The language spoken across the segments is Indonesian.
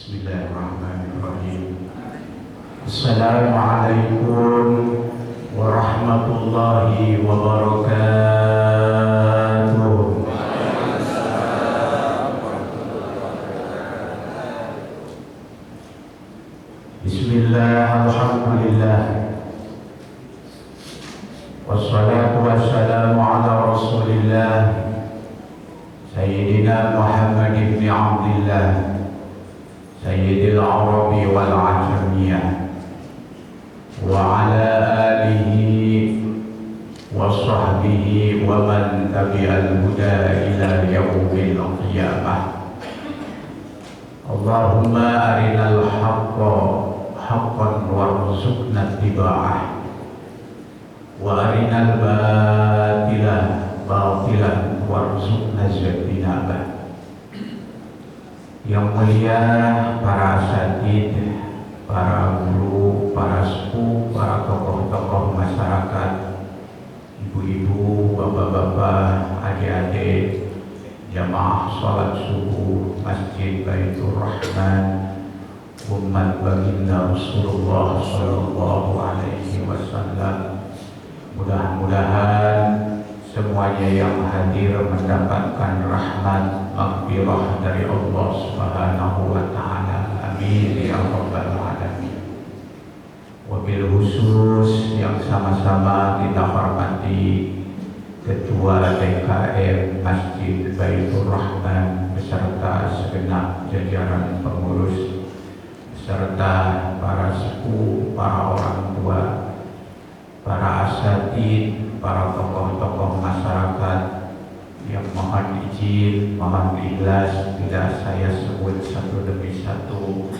Bismillahirrahmanirrahim. Assalamualaikum warahmatullahi wabarakatuh. Bismillah, alhamdulillah, wassalatu wassalamu ala rasulillah Sayyidina Muhammad ibn Abdillah Sayyidil Arabi wal Ajamiyah wa ala alihi wa sahbihi wa man tabi'al huda ila yaumil qiyamah. Allahumma arinal haqqa haqqan warzuqna ittiba'ah wa arinal batila batilan warzuqna ijtinabah. Yang mulia para asatid, para guru, para sepuh, para tokoh-tokoh masyarakat, ibu-ibu, bapak-bapak, adik-adik, jamaah salat subuh Masjid Baitur Rahman, umat baginda Rasulullah Sallallahu Alaihi Wasallam. Mudah-mudahan semuanya yang hadir mendapatkan rahmat maghfirah dari Allah Subhanahu wa taala. Amin ya rabbal alamin. Wabil khusus yang sama-sama kita hormati Ketua DKM Masjid Baitur Rahman beserta segenap jajaran pengurus serta para sepuh, para orang tua, para asatid, para tokoh-tokoh masyarakat yang mohon izin, mohon ikhlas bila saya sebut satu demi satu,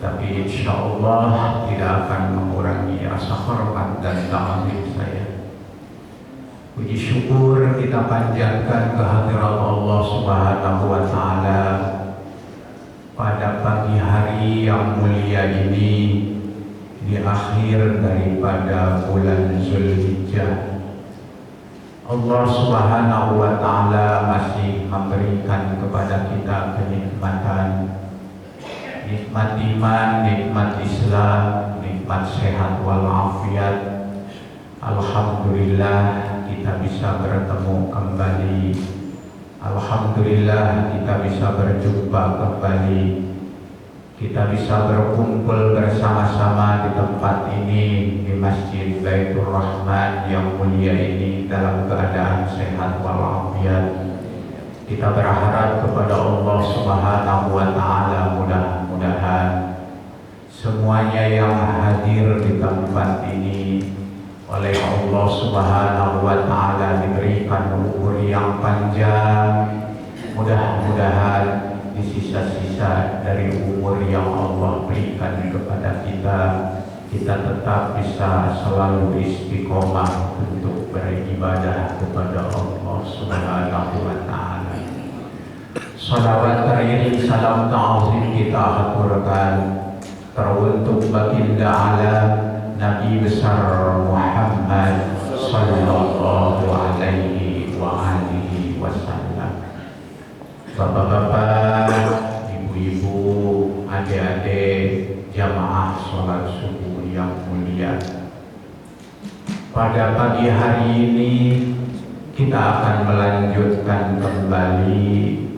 tapi insya Allah tidak akan mengurangi rasa hormat dan ta'zim saya. Puji syukur kita panjatkan kehadirat Allah Subhanahu wa taala pada pagi hari yang mulia ini, di akhir daripada bulan Zulhijjah. Allah Subhanahu wa taala masih memberikan kepada kita kenikmatan, nikmat iman, nikmat Islam, nikmat sehat walafiat. Alhamdulillah kita bisa bertemu kembali. Alhamdulillah kita bisa berjumpa kembali. Kita bisa berkumpul bersama-sama di tempat ini, di Masjid Baitur Rahman yang mulia ini dalam keadaan sehat walafiat. Kita berharap kepada Allah Subhanahu wa taala mudah-mudahan semuanya yang hadir di tempat ini oleh Allah Subhanahu wa taala diberikan umur yang panjang. Mudah-mudahan di sisa-sisa dari umur yang Allah berikan kepada kita, kita tetap bisa selalu istiqomah untuk beribadah kepada Allah Subhanahu wa taala. Salawat teriring salam ta'zim kita haturkan teruntuk baginda alam Nabi besar Muhammad sallallahu alaihi wa alihi wasallam. Bapak-bapak, ibu-ibu, adik-adik, jamaah sholat subuh yang mulia. Pada pagi hari ini kita akan melanjutkan kembali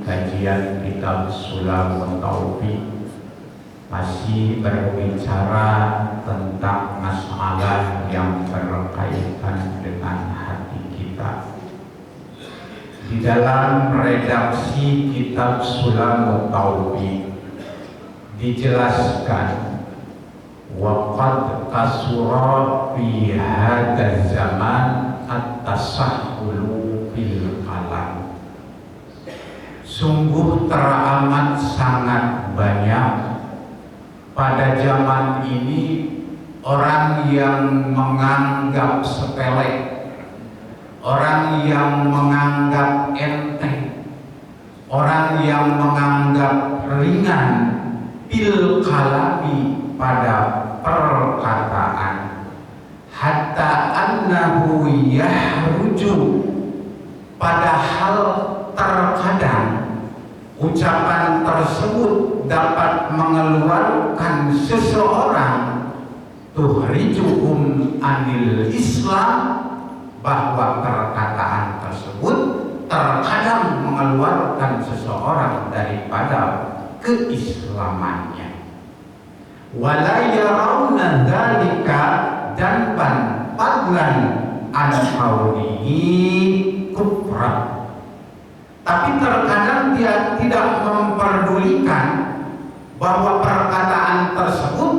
kajian kitab Sulamut Taufiq, masih berbicara tentang masalah yang berkaitan dengan hati kita. Di dalam redaksi kitab Sulamut Taufiq dijelaskan waqad kasura fi hadzal zaman at-tasahhulu fil kalam. Sungguh teramat sangat banyak pada zaman ini orang yang menganggap sepele, orang yang menganggap enteng, orang yang menganggap ringan bil kalami pada perkataan, hatta annahu yahruju, padahal terkadang ucapan tersebut dapat mengeluarkan seseorang tuhrijuhum anil Islam, bahwa perkataan tersebut terkadang mengeluarkan seseorang daripada keislamannya. Wala yarawna dzalika dzanban fadlan an qawlihi kufra. Tapi terkadang dia tidak memperdulikan bahwa perkataan tersebut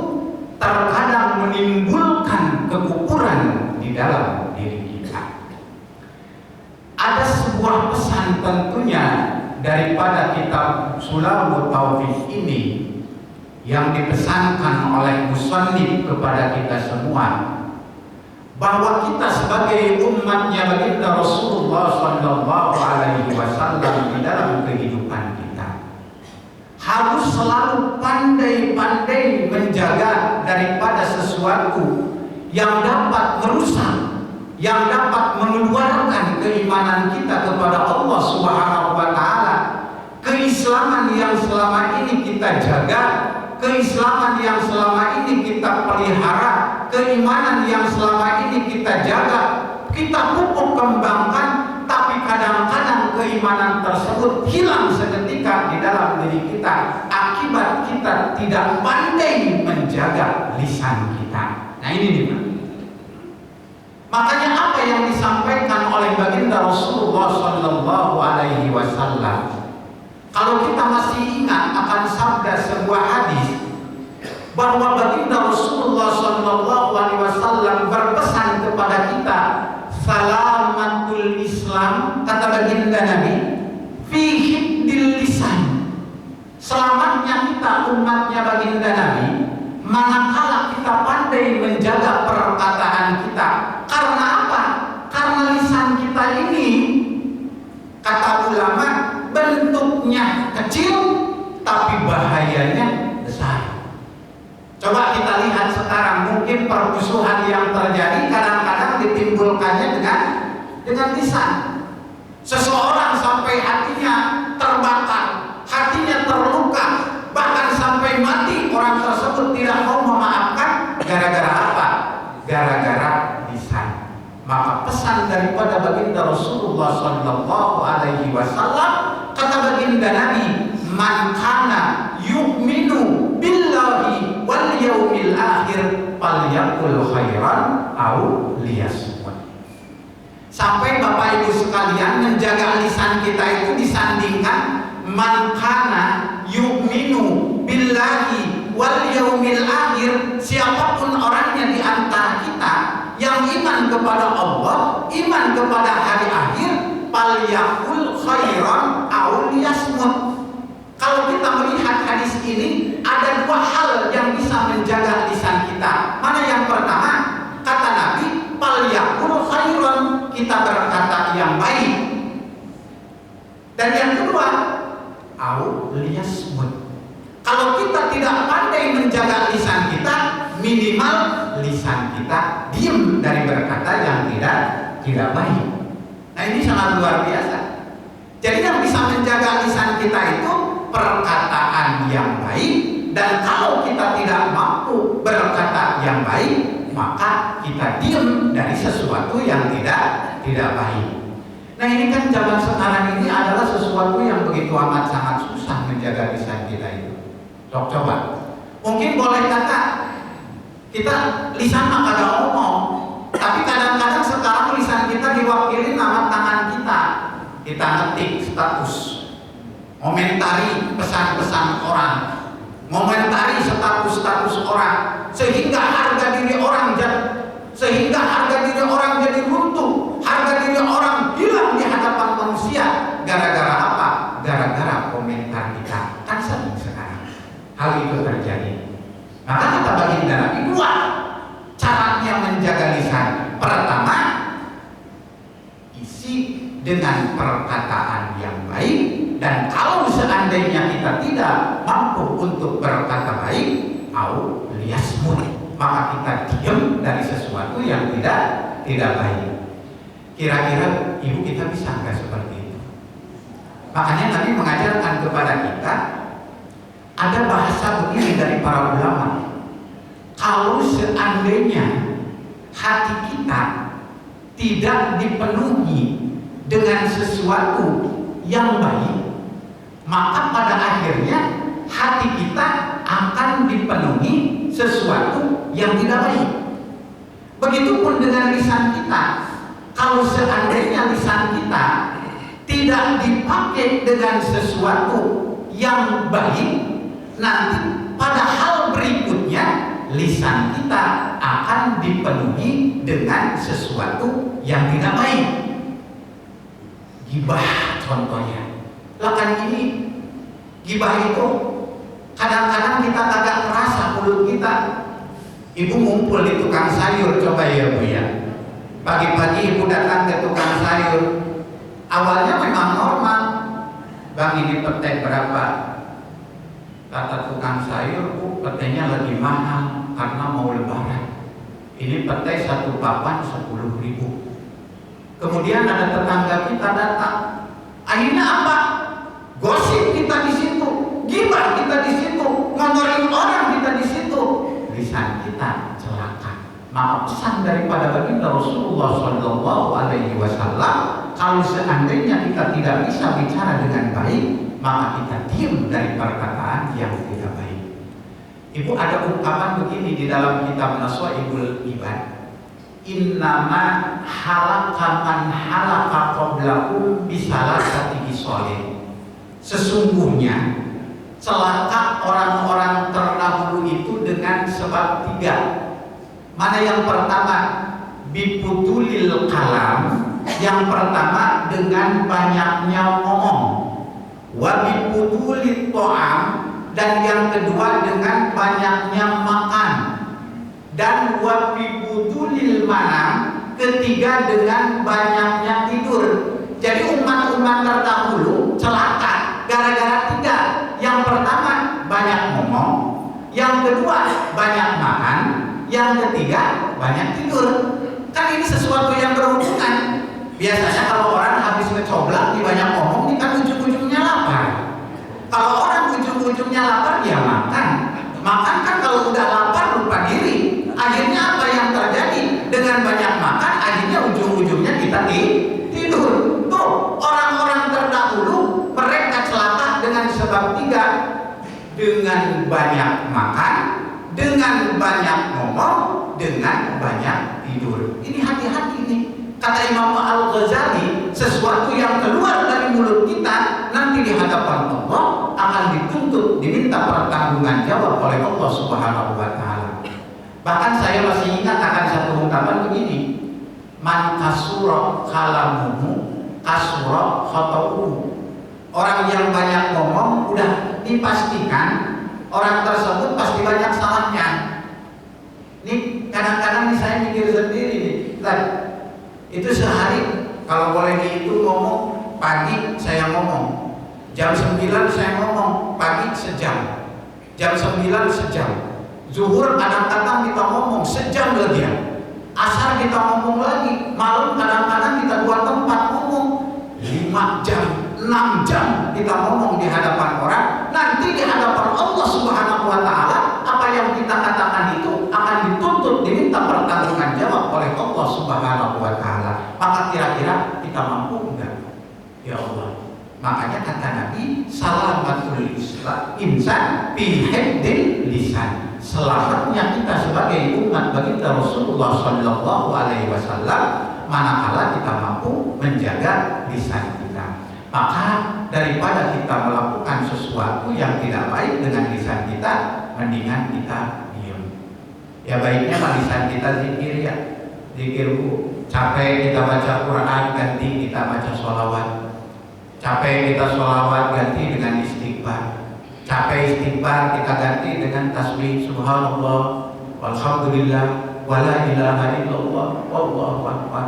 terkadang menimbulkan kekufuran di dalam diri kita. Ada sebuah pesan tentunya daripada kitab Sulamut Taufik ini yang dipesankan oleh musannif kepada kita semua, bahwa kita sebagai umatnya baginda Rasulullah Sallallahu Alaihi Wasallam di dalam kehidupan kita harus selalu pandai-pandai menjaga daripada sesuatu yang dapat merusak, yang dapat mengeluarkan keimanan kita kepada Allah Subhanahu wa Ta'ala. Keislaman yang selama ini kita jaga, keislaman yang selama ini kita pelihara, keimanan yang selama ini kita jaga, kita pupuk kembangkan, tapi kadang-kadang keimanan tersebut hilang seketika di dalam diri kita akibat kita tidak pandai menjaga lisan kita. Nah ini nih, makanya apa yang disampaikan oleh baginda Rasulullah Sallallahu Alaihi Wasallam, kalau kita masih ingat akan sabda sebuah hadis bahwa baginda Rasulullah Sallallahu Alaihi Wasallam berpesan kepada kita, salamatul Islam, kata baginda Nabi, fi hifdil lisan. Selamatnya kita umatnya baginda Nabi manakala kita pandai menjaga perkataan kita. Karena apa? Karena lisan kita ini, kata ulama, bentuknya kecil tapi bahayanya besar. Coba kita lihat sekarang, mungkin permusuhan yang terjadi kadang-kadang ditimbulkannya dengan lisan. Seseorang sampai hatinya terbakar, hatinya terluka, bahkan sampai mati, orang tersebut tidak mau memaafkan. Gara-gara apa? Gara-gara lisan. Maka pesan daripada baginda Rasulullah Sallallahu Alaihi Wasallam, kata baginda Nabi, man kana yu'minu billahi wal yaumil akhir falyaqul khairan aw liyasmut. Sampai Bapak Ibu sekalian, menjaga lisan kita itu disandingkan man kana yu'minu billahi wal yaumil akhir. Siapapun orangnya di antara kita yang iman kepada Allah, iman kepada hari akhir, falyaqul khairan aw liyasmut. Kalau kita melihat hadis ini, ada dua hal yang bisa menjaga lisan kita. Mana yang pertama? Kata Nabi, falyaqul khairan, kita berkata yang baik. Dan yang kedua, aw liyasmut. Kalau kita tidak pandai menjaga lisan kita, minimal lisan kita diam dari berkata yang tidak baik. Nah ini sangat luar biasa. Jadi yang bisa menjaga lisan kita itu perkataan yang baik, dan kalau kita tidak mampu berkata yang baik, maka kita diam dari sesuatu yang tidak baik. Nah ini kan zaman sekarang ini adalah sesuatu yang begitu amat sangat susah menjaga lisan kita itu. Coba, mungkin boleh kata kita lisan mah kagak ngomong, tapi kadang-kadang sekarang lisan kita diwakili nama tangan kita. Kita ngetik status, komentari pesan-pesan orang, komentari status-status orang, sehingga harga diri orang jadi runtuh, harga diri orang hilang di hadapan manusia. Gara-gara apa? Gara-gara komentar kita. Kan sering sekarang hal itu terjadi. Maka kata baginda Nabi, dua caranya menjaga lisan. Pertama, isi dengan perkataan yang baik, dan kalau seandainya kita tidak mampu untuk berkata baik, au liyasmut, maka kita diam dari sesuatu yang tidak baik. Kira-kira ibu kita bisa nggak seperti itu? Makanya Nabi mengajarkan kepada kita, ada bahasa begini dari para ulama, kalau seandainya hati kita tidak dipenuhi dengan sesuatu yang baik, maka pada akhirnya hati kita akan dipenuhi sesuatu yang tidak baik. Begitupun dengan lisan kita. Kalau seandainya lisan kita tidak dipakai dengan sesuatu yang baik, nanti pada hal berikutnya lisan kita akan dipenuhi dengan sesuatu yang tidak baik. Gibah contohnya. Lah kan ini gibah itu kadang-kadang kita kagak merasa mulut kita. Ibu ngumpul di tukang sayur, coba ya Bu ya. Pagi-pagi ibu datang ke tukang sayur. Awalnya memang normal. Bang, ini petai berapa? Kata tukang sayur, Bu, petainya lagi mahal karena mau lebaran. Ini petai satu papan 10.000. Kemudian ada tetangga kita datang. Akhirnya apa? Gosip kita di situ, gibah kita di situ, ngomorin orang kita di situ. Lisan kita celaka. Maka pesan daripada baginda Rasulullah SAW, kalau seandainya kita tidak bisa bicara dengan baik, maka kita diam dari perkataan yang tidak baik. Ibu, ada ungkapan begini di dalam kitab Naswaibul Ibad. Innama halaka man halaka qablahu bisalasati bisoleh. Sesungguhnya celaka orang-orang terdahulu itu dengan sebab 3. Mana yang pertama? Biputulil kalam. Yang pertama dengan banyaknya ngomong. Wabiputulit to'am. Dan yang kedua dengan banyaknya makan. Dan wabibutulil manam. Ketiga dengan banyaknya tidur. Jadi umat-umat terdahulu celaka gara-gara 3. Yang pertama banyak ngomong, yang kedua banyak makan, yang ketiga banyak tidur. Kan ini sesuatu yang berhubungan. Biasanya kalau orang habis ngecoblak di banyak ngomong, ini kan ujung-ujungnya lapar. Kalau orang ujung-ujungnya lapar, dia makan. Makan kan kalau udah lapar lupa diri. Akhirnya apa yang terjadi? Dengan banyak makan, akhirnya ujung-ujungnya kita tidur. Tuh, orang-orang terdahulu mereka celaka dengan sebab 3. Dengan banyak makan, dengan banyak ngomong, dengan banyak tidur. Ini hati-hati nih. Kata Imam Al-Ghazali, sesuatu yang keluar dari mulut kita nanti di hadapan Allah akan dituntut, diminta pertanggungan jawab oleh Allah Subhanahu wa Ta'ala. Bahkan saya masih ingat akan satu ungkapan begini. Man kasura kalamuhu kasura khatauhu. Orang yang banyak ngomong udah dipastikan orang tersebut pasti banyak salahnya. Ini kadang-kadang nih saya mikir sendiri nih. Itu sehari kalau boleh dihitung ngomong, pagi saya ngomong, jam 9 saya ngomong, pagi sejam, jam 9 sejam, zuhur kadang-kadang kita ngomong sejam lagi ya, asar kita ngomong lagi, malam kadang-kadang kita buat tempat ngomong 5 jam, 6 jam kita ngomong di hadapan orang. Nanti di hadapan Allah Subhanahu wa Ta'ala, apa yang kita katakan itu akan dituntut, diminta pertanggungan jawab oleh Allah Subhanahu wa Ta'ala. Maka kira-kira kita mampu enggak? Ya Allah. Makanya kata Nabi, salamatul insan fi hifdzil lisan. Selamatnya kita sebagai umat baginda Rasulullah sallallahu alaihi wasallam manakala kita mampu menjaga lisan kita. Maka daripada kita melakukan sesuatu yang tidak baik dengan lisan kita, mendingan kita diam. Ya baiknya lisan kita zikir ya. Zikir Bu. Capek kita baca Quran, ganti kita baca sholawat. Capek kita sholawat, ganti dengan istighfar. Capek istighfar, kita ganti dengan tasbih subhanallah walhamdulillah wala ilaha illallah wallahu akbar.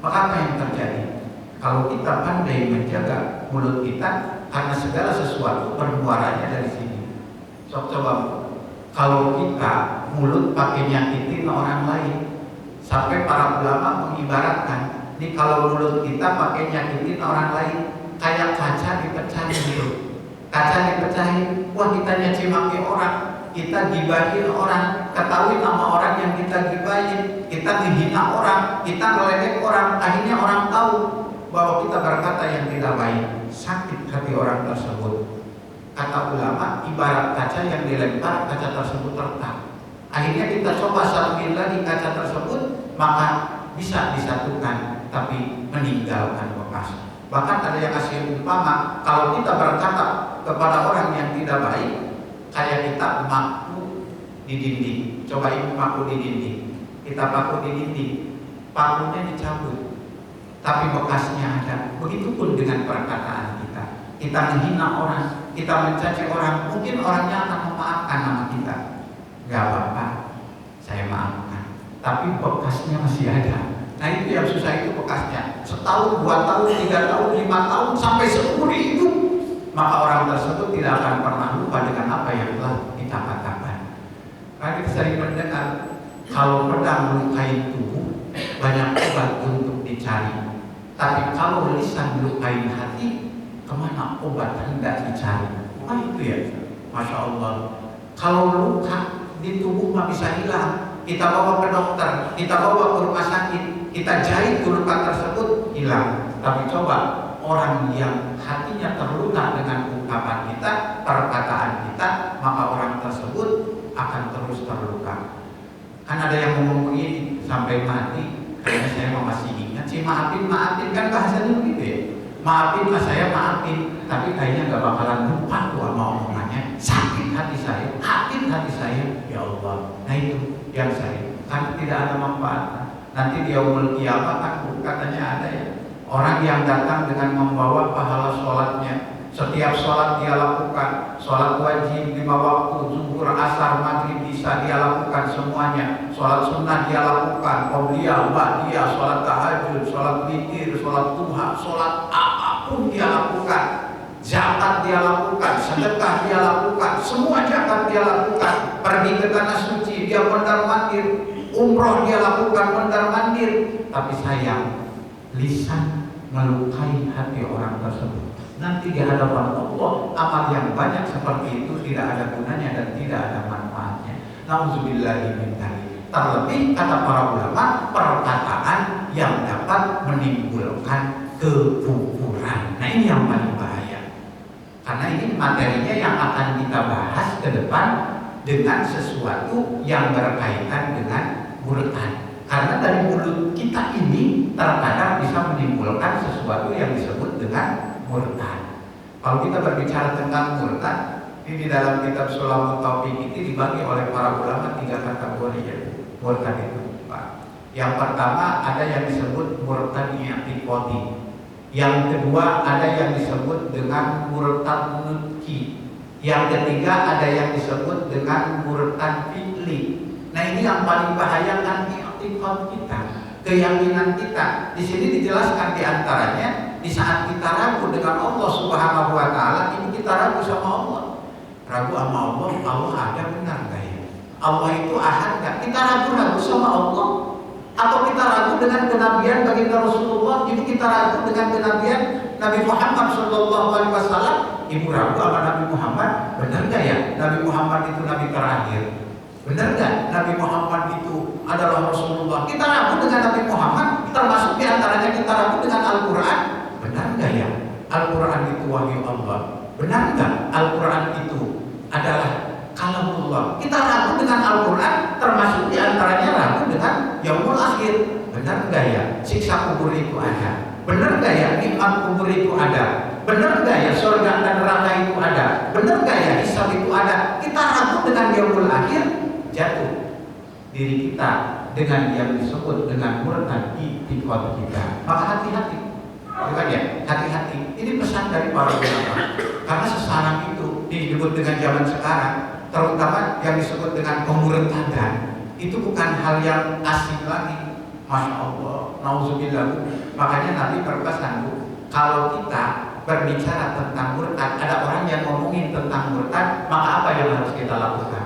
Maka apa yang terjadi? Kalau kita pandai menjaga mulut kita, karena segala sesuatu bermuaranya dari sini. Sok coba, kalau kita mulut pakai nyakitin orang lain, sampai para ulama mengibaratkan, ini kalau mulut kita pakai nyakitin orang lain, kayak kaca dipecahin gitu. Kaca dipecahin, wah kita nyaci maki orang, kita gibahin orang, ketahui nama orang yang kita gibahin, kita menghina orang, kita meledek orang, akhirnya orang tahu bahwa kita berkata yang tidak baik, sakit hati orang tersebut. Kata ulama, ibarat kaca yang dilempar, kaca tersebut retak. Akhirnya kita coba satuin lagi kaca tersebut, maka bisa disatukan, tapi meninggalkan bekas. Bahkan ada yang kasih umpama, kalau kita berkata kepada orang yang tidak baik, kayak kita paku di dinding. Coba ibu paku di dinding, kita paku di dinding, pakunya dicabut, tapi bekasnya ada. Begitupun dengan perkataan kita. Kita menghina orang, kita mencaci orang, mungkin orangnya akan memaafkan nama kita. Gak apa-apa, saya maafkan, tapi bekasnya masih ada. Nah itu yang susah, itu bekasnya. Setahun, 2 tahun, 3 tahun, 5 tahun, sampai seumur hidup, maka orang tersebut tidak akan pernah lupa dengan apa yang telah kita katakan. Karena kita sering mendengar, kalau pedang melukai tubuh, banyak obat untuk dicari. Tapi kalau lisan melukai hati, kemana obat hendak dicari? Wah itu ya, Masya Allah. Kalau luka di tubuh mah bisa hilang. Kita bawa ke dokter, kita bawa ke rumah sakit, kita jahit luka tersebut, hilang. Tapi coba orang yang hatinya terluka dengan ungkapan kita, perkataan kita, maka orang tersebut akan terus terluka. Kan ada yang ngomong begini, sampai mati, kayaknya saya masih ingat sih, maafin kan bahasanya begitu ya. Maafin lah, saya maafin, tapi kayaknya gak bakalan lupa tuh sama omongannya. Sakit hati saya, ya Allah. Nah itu yang saya, kan tidak ada manfaat. Nanti di yaumul qiyamah kan katanya ada ya, orang yang datang dengan membawa pahala sholatnya. Setiap sholat dia lakukan, sholat wajib 5 waktu, zuhur, asar, maghrib, bisa dia lakukan semuanya. Sholat sunnah dia lakukan, qobliyah, ba'diyah, sholat tahajud, sholat witir, sholat duha, sholat apapun dia lakukan. Zakat dia lakukan, sedekah dia lakukan, semua zakat dia lakukan. Pergi ke tanah suci dia mondar-mandir, umroh dia lakukan mondar-mandir. Tapi sayang, lisan melukai hati orang tersebut. Nanti di hadapan Allah, amal yang banyak seperti itu tidak ada gunanya dan tidak ada manfaatnya. Nauzubillahi min dzalik. Terlebih kata para ulama, perkataan yang dapat menimbulkan kekufuran. Nah ini yang paling bahaya. Karena ini materinya yang akan kita bahas ke depan dengan sesuatu yang berkaitan dengan murtad. Karena dari mulut kita ini terkadang bisa menimbulkan sesuatu yang disebut dengan murtad. Kalau kita berbicara tentang murtad, ini di dalam kitab Sulamut Taufik ini dibagi oleh para ulama 3 kategori ya. Murtad itu, Pak. Yang pertama ada yang disebut murtad i'tiqadi. Yang kedua ada yang disebut dengan murtad nutqi. Yang ketiga ada yang disebut dengan murtad fi'li. Nah ini yang paling bahaya kan i'tiqad kita, keyakinan kita. Di sini dijelaskan di antaranya, di saat kita ragu dengan Allah Subhanahu wa Ta'ala, ini kita ragu sama Allah. Ragu sama Allah, Allah ada benar gak ya? Allah itu ahad gak? Kita ragu-ragu sama Allah. Atau kita ragu dengan kenabian baginda Rasulullah, ibu kita ragu dengan kenabian Nabi Muhammad SAW. Ibu ragu sama Nabi Muhammad, benar gak ya? Nabi Muhammad itu Nabi terakhir. Benar gak Nabi Muhammad itu adalah Rasulullah? Kita ragu dengan Nabi Muhammad, termasuk diantaranya kita ragu dengan Al-Quran. Benar gak ya? Al-Quran itu wahyu Allah. Benar gak Al-Quran itu adalah kalamullah? Kita ragu dengan Al-Quran, termasuk diantaranya ragu dengan yaumul akhir. Benar gak ya siksa kubur itu ada? Benar gak ya nikmat kubur itu ada? Benar gak ya surga dan neraka itu ada? Benar gak ya hisab itu ada? Kita ragu dengan yaumul akhir, jatuh diri kita dengan yang disebut dengan murtad i'tiqad kita. Maka hati-hati. Bukan ya, hati-hati. Ini pesan dari para ulama. Karena sekarang itu disebut dengan zaman sekarang, terutama yang disebut dengan pemurtadan, itu bukan hal yang asing lagi. Masya Allah, nauzubillah. Makanya Nabi berpesan, kalau kita berbicara tentang murtad, ada orang yang ngomongin tentang murtad, maka apa yang harus kita lakukan?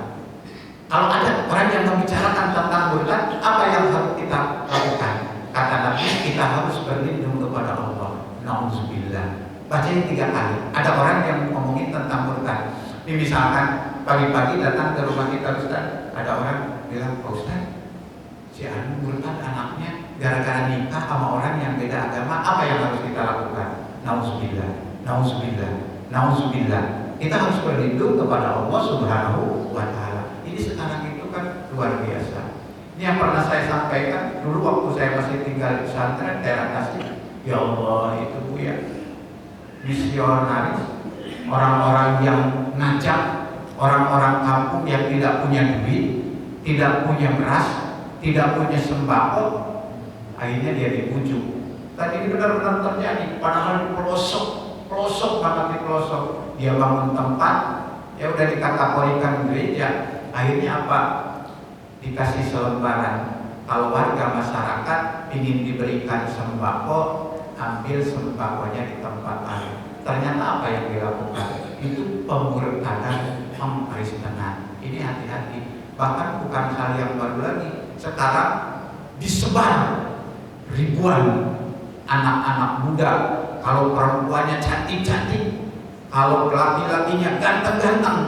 Kalau ada orang yang membicarakan tentang murtad, apa yang harus kita lakukan? Kata Nabi, kita harus berlindung kepada Allah. Nauzubillah. Bacain 3 kali. Ada orang yang ngomongin tentang murtad. Ini misalkan Pagi-pagi datang ke rumah kita, Ustaz, ada orang bilang, Pak Ustaz, si Anu murtad anaknya gara-gara nikah sama orang yang beda agama. Apa yang harus kita lakukan? Nauzubillah, nauzubillah, nauzubillah. Kita harus berlindung kepada Allah Subhanahu wa Ta'ala. Ini sekarang itu kan luar biasa. Ini yang pernah saya sampaikan dulu waktu saya masih tinggal di pesantren daerah Tasik. Ya Allah, itu Bu ya, misionaris, orang-orang yang ngajak orang-orang kampung yang tidak punya duit, tidak punya beras, tidak punya sembako, akhirnya dia dibujuk. Dan ini benar-benar terjadi. Padahal di pelosok banget di pelosok. Dia bangun tempat, ya udah dikategorikan gereja. Akhirnya apa? Dikasih selembaran. Kalau warga masyarakat ingin diberikan sembako, ambil sembakonya di tempat lain. Ternyata apa yang dilakukan? Itu pemurtadan, pengkristenan. Ini hati-hati. Bahkan bukan hal yang baru lagi. Sekarang disebar ribuan anak-anak muda. Kalau perempuannya cantik-cantik, kalau laki-lakinya ganteng-ganteng,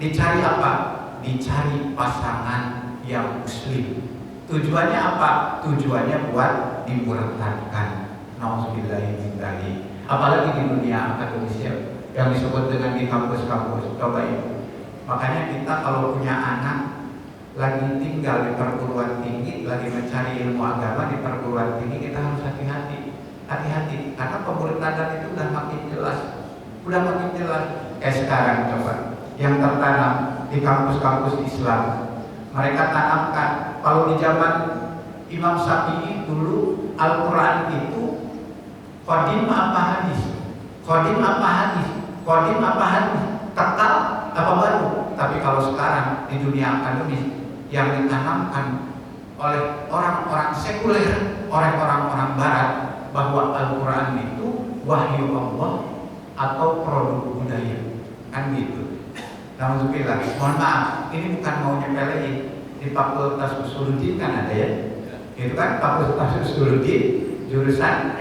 dicari apa? Dicari pasangan yang muslim. Tujuannya apa? Tujuannya buat dimurtadkan. Nauzubillahi. Apalagi di dunia akademisnya yang disebut dengan di kampus-kampus. Coba itu. Makanya kita kalau punya anak lagi tinggal di perguruan tinggi, lagi mencari ilmu agama di perguruan tinggi, kita harus hati-hati. Hati-hati, karena pemurtadan itu udah makin jelas. Sekarang coba yang tertanam di kampus-kampus Islam, mereka tanamkan. Kalau di zaman Imam Syafi'i dulu Al-Quran itu qadim apa hadis? Kekal apa baru? Tapi kalau sekarang di dunia akademis yang ditanamkan oleh orang-orang sekuler, oleh orang-orang barat, bahwa Al-Quran itu wahyu Allah atau produk budaya, kan gitu. Alhamdulillah. Mohon maaf, ini bukan mau nyepelein. Di Fakultas Usuluddin kan ada ya, itu kan Fakultas Usuluddin jurusan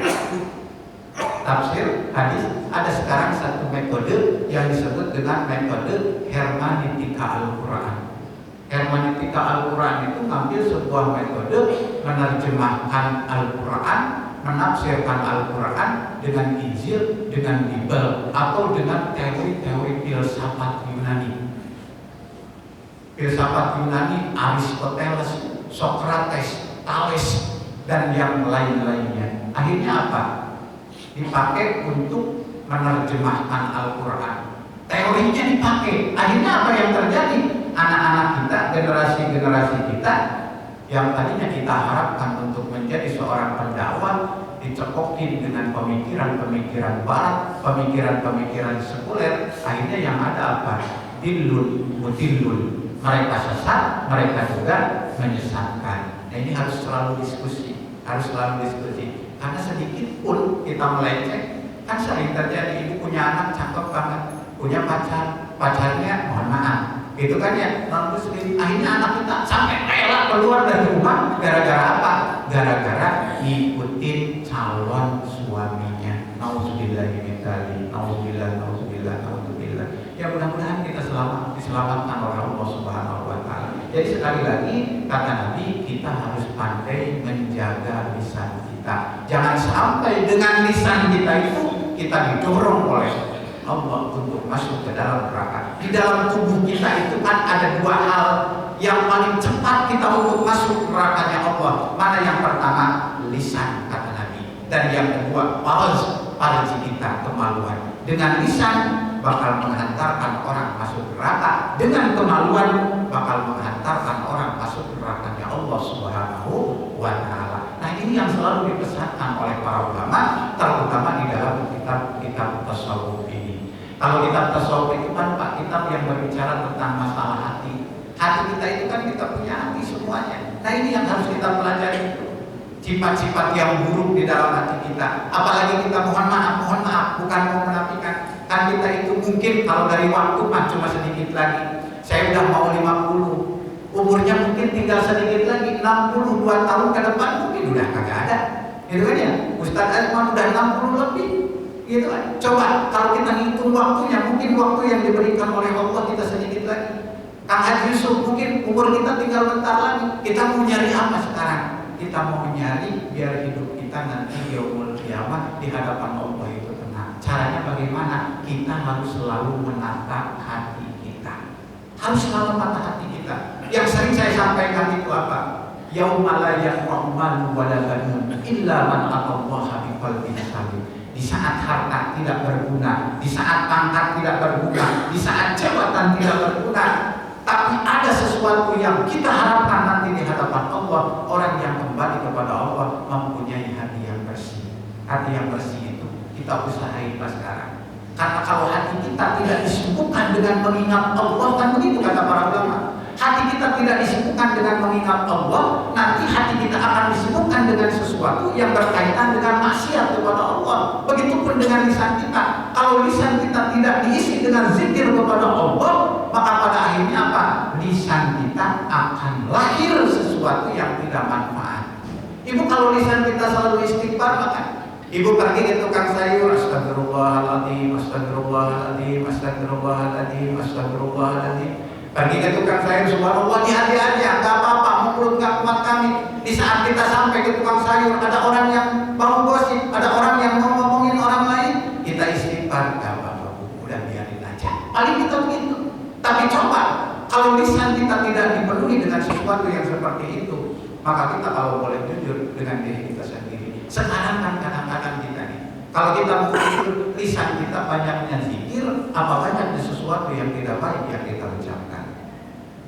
tafsir hadis. Ada sekarang satu metode yang disebut dengan metode hermeneutika Al-Quran. Hermeneutika Al-Quran itu ngambil sebuah metode menerjemahkan Al-Quran, menafsirkan Al-Quran dengan Injil, dengan Bible, atau dengan teori-teori filsafat Yunani. Filsafat Yunani, Aristoteles, Socrates, Thales, dan yang lain-lainnya. Akhirnya apa? Dipakai untuk menerjemahkan Al-Quran. Teorinya dipakai. Akhirnya apa yang terjadi? Anak-anak kita, generasi-generasi kita yang tadinya kita harapkan untuk menjadi seorang pendakwah, dicekokin dengan pemikiran-pemikiran barat, pemikiran-pemikiran sekuler. Akhirnya yang ada apa? Dilun, mudilun. Mereka sesat, mereka juga menyesatkan. Nah, ini harus selalu diskusi, karena sedikit pun kita melenceng, kan sering terjadi. Ibu punya anak cakep banget, punya pacarnya mohon maaf, gitu kan ya, non muslim. Akhirnya anak kita sampai rela keluar dari rumah gara-gara apa? Gara-gara ngikutin calon suaminya. Nauzubillahi min dzalik. Nauzubillah. Ya mudah-mudahan kita diselamatkan oleh Allah Subhanahu wa Ta'ala. Jadi sekali lagi kata Nabi, kita harus pandai menjaga lisan kita. Jangan sampai dengan lisan kita itu kita didorong oleh Allah untuk masuk ke dalam neraka. Di dalam tubuh kita itu kan ada dua hal yang paling cepat kita untuk masuk nerakanya Allah. Mana yang pertama? Lisan, kata Nabi. Dan yang kedua, farj kita, kemaluan. Dengan lisan bakal menghantarkan orang masuk neraka, dengan kemaluan bakal menghantarkan orang masuk nerakanya Allah Subhanahu wa Ta'ala. Nah, ini yang selalu dipesankan oleh para ulama, terutama di dalam kitab tasawuf ini. Kalau kitab tasawuf itu kan Pak, kitab yang berbicara tentang masalah hati. Hati kita itu kan kita punya hati semuanya. Nah, ini yang harus kita pelajari. Sifat-sifat yang buruk di dalam hati kita. Apalagi kita mohon maaf, bukan mau menafikan. Kan kita itu mungkin kalau dari waktu cuma sedikit lagi. Saya udah mau 50, umurnya mungkin tinggal sedikit lagi, 62 tahun ke depan mungkin udah kagak ada. Gitu kan ya? Ustaz Azman udah 60 lebih. Gitu kan? Coba kalau kita ngitung waktunya, mungkin waktu yang diberikan oleh Allah kita sedikit lagi. Kang Haji Yusuf, mungkin umur kita tinggal bentar lagi. Kita mau nyari apa sekarang? Kita mau nyari biar hidup kita nanti yaumul kiamat di hadapan Allah itu tenang. Caranya bagaimana? Kita harus selalu menata hati kita. Harus selalu menata hati kita. Yang sering saya sampaikan itu apa? Yauma la yanfa'u malun wala banun illa man atallaha biqalbin salim. Di saat harta tidak berguna, di saat pangkat tidak berguna, di saat jabatan tidak berguna, tapi ada sesuatu yang kita harapkan nanti di hadapan Allah. Orang yang kembali kepada Allah mempunyai hati yang bersih. Hati yang bersih itu kita usahain sekarang. Karena kalau hati kita tidak disibukkan dengan mengingat Allah, kan begitu kata para ulama. Hati kita tidak disibukkan dengan mengingat Allah, nanti hati kita akan disibukkan dengan sesuatu yang berkaitan dengan maksiat kepada Allah. Begitupun dengan lisan kita. Kalau lisan kita tidak diisi dengan zikir kepada Allah, maka pada akhirnya apa? Lisan kita akan lahir sesuatu yang tidak manfaat. Ibu, kalau lisan kita selalu istighfar, maka ibu pergi ke tukang sayur, astagfirullahaladzim, astagfirullahaladzim, astagfirullahaladzim, astagfirullahaladzim. Pergi ke tukang sayur, subhanallah, hati-hati aja, gak apa-apa, mulut gak kuat kami. Di saat kita sampai ke tukang sayur, ada orang yang mau gosip, ada orang yang mau ngomongin orang lain, kita istighfar, gak apa-apa, udah biarin aja. Paling kita begitu. Tapi coba, kalau lisan kita tidak dipenuhi dengan sesuatu yang seperti itu, maka kita kalau boleh jujur dengan diri kita sendiri. Sekarang kan kadang-kadang kita nih, kalau kita mau jujur, lisan kita banyaknya zikir, apa banyaknya sesuatu yang tidak baik yang kita ucapkan.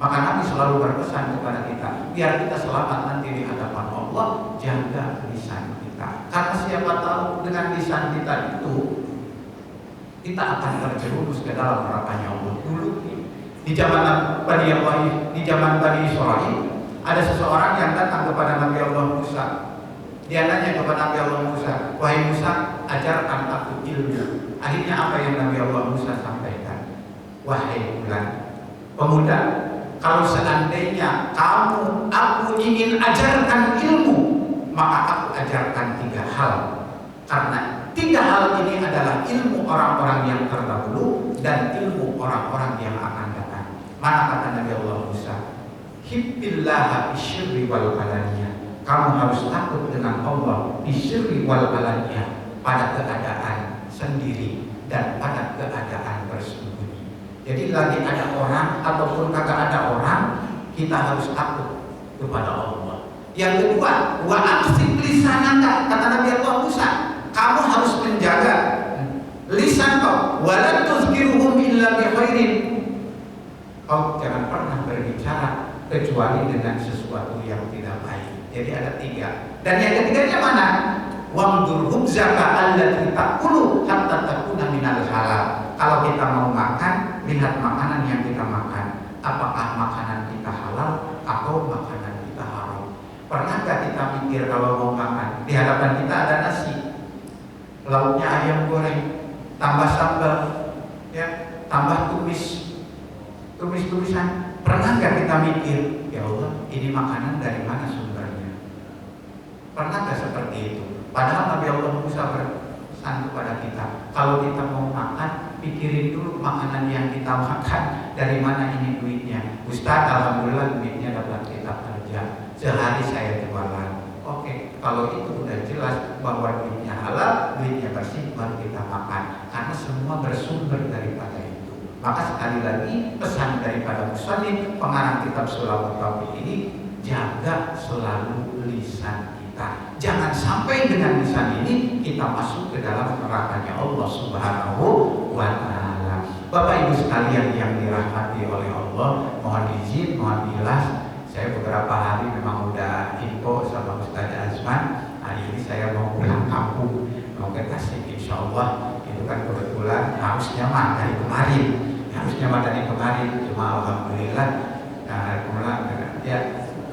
Maka Nabi selalu berpesan kepada kita, biar kita selamat nanti di hadapan Allah, jaga lisan kita. Karena siapa tahu dengan lisan kita itu, kita akan terjerumus ke dalam nerakanya Allah. Dulu di zaman Bani Israil, ada seseorang yang datang kepada Nabi Allah Musa. Dia nanya kepada Nabi Allah Musa, wahai Musa, ajarkan aku ilmu. Akhirnya apa yang Nabi Allah Musa sampaikan? Wahai pemuda, kalau seandainya aku ingin ajarkan ilmu, maka aku ajarkan 3 hal. Karena 3 hal ini adalah ilmu orang-orang yang terdahulu dan ilmu orang-orang yang akan datang. Mana kata Nabi Allah Musa? Hibbillaha bisyirri wal alaniyah. Kamu harus takut dengan Allah bisyirri wal alaniyah, pada keadaan sendiri dan pada keadaan bersembunyi. Jadi lagi ada orang ataupun kagak ada orang, kita harus takut kepada Allah. Yang kedua, wa aqsid lisanaka, kata Nabi Allah Musa, kamu harus menjaga lisan kau, wala tuzkiruhum illa bi khairin. Kau jangan pernah berbicara kecuali dengan sesuatu yang tidak baik. Jadi ada 3. Dan yang ketiganya mana? Wamdur hubzaka allati ta'kulu hatta takuna minal halal. Kalau kita mau makan, lihat makanan yang kita makan. Apakah makanan kita halal atau makanan kita haram? Pernah gak kita mikir kalau mau makan, di hadapan kita ada nasi, lauknya ayam goreng, tambah sambal, ya, tambah tumis-tumisan. Pernah gak kita mikir, ya Allah, ini makanan dari mana sumbernya? Pernah gak seperti itu? Padahal Nabi Allah Musa berpesan kepada kita, kalau kita mau makan, pikirin dulu makanan yang kita makan, dari mana ini duitnya. Ustaz, alhamdulillah duitnya dapat kita kerja, sehari saya jualan. Oke, kalau itu udah jelas bahwa duitnya halal, duitnya bersih, baru kita makan. Karena semua bersumber daripada itu. Maka sekali lagi pesan daripada musannif pengarang kitab Shulamut Tauhid ini, jaga selalu lisan kita. Jangan sampai dengan lisan ini kita masuk ke dalam nerakanya Allah Subhanahu wa Ta'ala. Bapak Ibu sekalian yang dirahmati oleh Allah, mohon izin, mohon bilas, saya beberapa hari memang udah info sama Ustaz Azman. Hari ini saya mau pulang kampung, mau ke Tasik, insya Allah. Itu kan kebetulan harusnya mah dari kemarin, cuma alhamdulillah ya,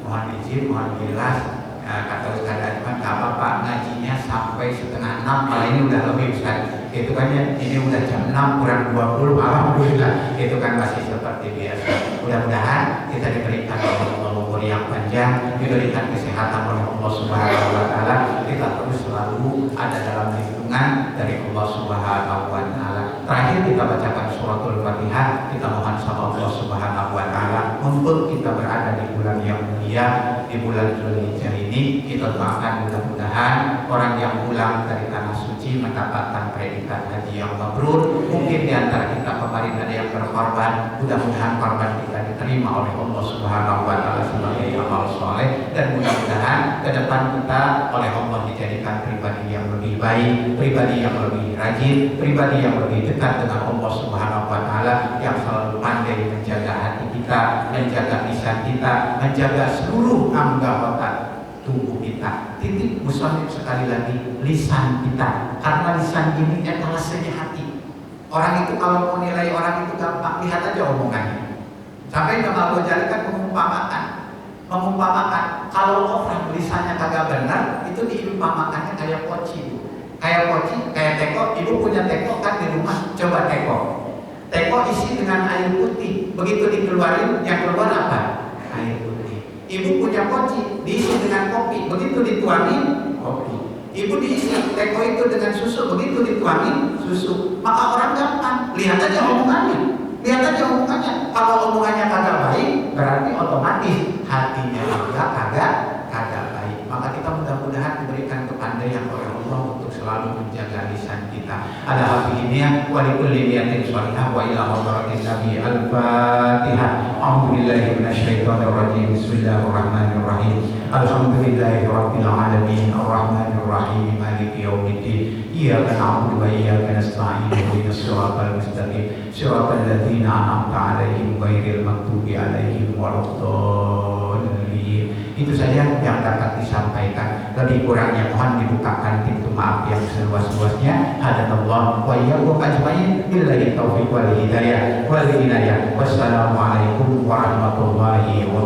mohon izin, mohon bilas. Kata Ustaz Azman, gak apa-apa, ngajinya sampai 5:30, malah ini udah lebih Ustaz. Itu kan ya, ini udah jam 6 kurang 20, alhamdulillah. Itu kan masih seperti biasa. Mudah-mudahan kita diberikan oleh Allah umur yang panjang, diberikan kesehatan oleh Allah Subhanahu wa Ta'ala. Kita terus selalu ada dalam lindungan dari Allah Subhanahu wa Ta'ala. Terakhir kita bacakan suratul Fatihah, kita mohon sama Allah Subhanahu wa Ta'ala mumpung kita berada di bulan yang mulia, di bulan Dzulhijjah ini, kita doakan mudah-mudahan orang yang pulang dari tanah suci mendapatkan predikat haji yang mabrur. Mungkin di antara kita kemarin ada yang berkorban, mudah-mudahan korban kita diterima oleh Allah Subhanahu wa Ta'ala sebagai amal soleh, dan mudah-mudahan ke depan kita oleh Allah dijadikan pribadi yang lebih baik, pribadi yang lebih rajin, pribadi yang lebih dekat dengan Allah Subhanahu wa Ta'ala, yang selalu pandai menjaga hati kita, menjaga lisan kita, menjaga seluruh anggota tubuh kita. Titik musannif sekali lagi, lisan kita, karena lisan ini etalasenya hati. Orang itu kalau mau nilai orang itu gampang, lihat aja omongannya. Sampai Imam Ghazali kan mengumpamakan kalau orang lisannya kagak benar, itu diumpamakannya kayak poci. Kayak poci, kayak teko. Ibu punya teko kan di rumah, coba teko. Teko isi dengan air putih, begitu dikeluarin, yang keluar apa? Air putih. Ibu punya poci, diisi dengan kopi, begitu dituangin, kopi. Ibu diisi teko itu dengan susu, begitu dituangin, susu. Maka orang gampang, lihat aja omongannya. Lihat aja omongannya. Kalau omongannya kagak baik, berarti otomatis hatinya juga kagak baik. Maka kita mudah-mudahan diberikan kepandaian oleh Allah untuk selalu menjaga lisan kita. Ada hati ini ya, walikulli niyatin sholihah wa ila hadratin nabi al-fatihah. A'udzubillahi minasyaitonir rajim. Bismillahirrahmanirrahim. Alhamdulillahi rabbil alamin, arrahmanir rahim, maliki yaumiddin. Iyyaka na'budu wa iyyaka nasta'in. Ihdinas siratal mustaqim. Siratal ladzina an'amta 'alaihim ghairil maghdubi 'alaihim waladdallin. Itu saja yang dapat disampaikan. Lebih kurangnya mohon dibukakan pintu maaf yang seluas-luasnya. Hadanallah wa iyyakum ajmain. Billahi taufiq wal hidayah wal inayah. Wassalamualaikum warahmatullahi wabarakatuh.